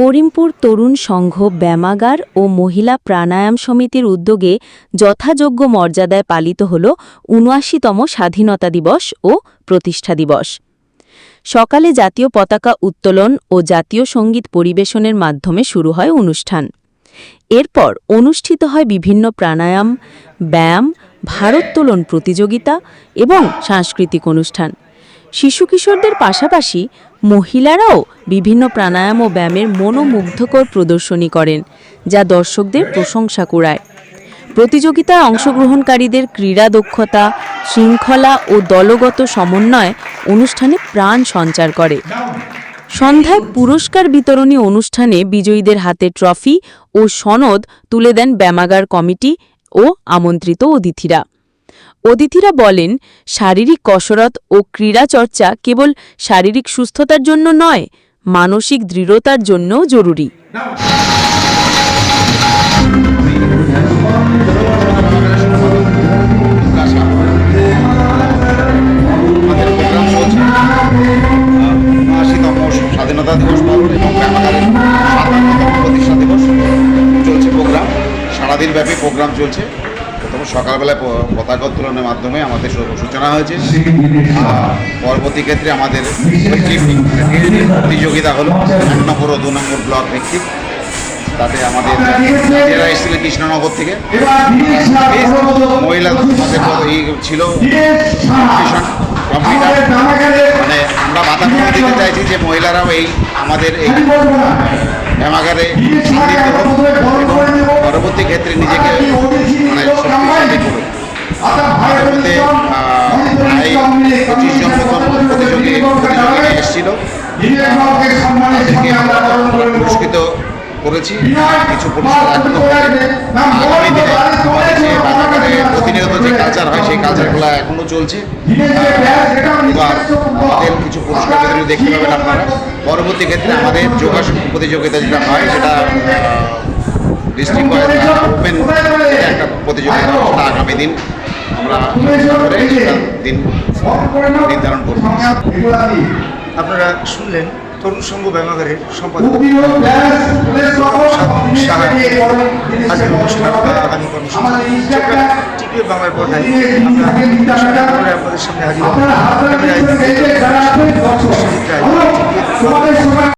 করিমপুর তরুণ সংঘ ব্যায়ামাগার ও মহিলা প্রাণায়াম সমিতির উদ্যোগে যথাযোগ্য মর্যাদায় পালিত হল ৭৯তম স্বাধীনতা দিবস ও প্রতিষ্ঠা দিবস। সকালে জাতীয় পতাকা উত্তোলন ও জাতীয় সঙ্গীত পরিবেশনের মাধ্যমে শুরু হয় অনুষ্ঠান। এরপর অনুষ্ঠিত হয় বিভিন্ন প্রাণায়াম, ব্যায়াম, ভারোত্তোলন প্রতিযোগিতা এবং সাংস্কৃতিক অনুষ্ঠান। শিশু কিশোরদের পাশাপাশি মহিলারাও বিভিন্ন প্রাণায়াম ও ব্যায়ামের মনোমুগ্ধকর প্রদর্শনী করেন, যা দর্শকদের প্রশংসা কুড়ায়। প্রতিযোগিতায় অংশগ্রহণকারীদের ক্রীড়া দক্ষতা, শৃঙ্খলা ও দলগত সমন্বয় অনুষ্ঠানে প্রাণ সঞ্চার করে। সন্ধ্যায় পুরস্কার বিতরণী অনুষ্ঠানে বিজয়ীদের হাতে ট্রফি ও সনদ তুলে দেন ব্যায়ামাগার কমিটি ও আমন্ত্রিত অতিথিরা বলেন, শারীরিক কসরত ও ক্রীড়া চর্চা কেবল শারীরিক সুস্থতার জন্য নয়, মানসিক দৃঢ়তার জন্যও জরুরি। স্বাধীনতা দিবস পালন এবং ব্যায়ামাগারের প্রতিষ্ঠা দিবস চলছে প্রোগ্রাম, সারাদিন ব্যাপী প্রোগ্রাম চলছে। প্রথম সকালবেলায় পতাকা উত্তোলনের মাধ্যমে আমাদের সূচনা হয়েছে। পরবর্তী ক্ষেত্রে আমাদের প্রতিযোগিতা হলো 1 নম্বর ও 2 নম্বর ব্লক ভিত্তিক। তাতে আমাদের যারা এসেছিলেন কৃষ্ণনগর থেকে, মহিলা ছিল মানে আমরা বাধা করে দিতে চাইছি যে মহিলারাও আমাদের এই ব্যায়ামাগারে পরবর্তী ক্ষেত্রে নিজেকে মানে শক্তিশালী করুন। আমাদের মধ্যে প্রায় 25 জন মতন প্রতিযোগী এসেছিল, তাদেরকে আমরা পুরস্কৃত করেছি। কিছু পুরস্কার এখনো আগামী দিনে আমাদের যে ব্যায়ামাগারে প্রতিনিয়ত যে কালচার হয় সেই কালচারগুলো এখনও চলছে। এবার আমাদের কিছু পুরস্কার বিতরণ দেখতে পাবেন আপনারা। পরবর্তী ক্ষেত্রে আমাদের যোগাসন প্রতিযোগিতা যেটা হয়, সেটা ডিস্ট্রিক্ট ওপেন একটা প্রতিযোগিতা, সেটা আগামী দিন আমরা দিন নির্ধারণ করব। আপনারা শুনলেন তরুণ সংঘ ব্যায়ামাগারের সম্পাদক আজকের অনুষ্ঠান আগামী কর্মসূচি টিভিএফ বাংলার পর্দায় আপনাদের সামনে হাজির।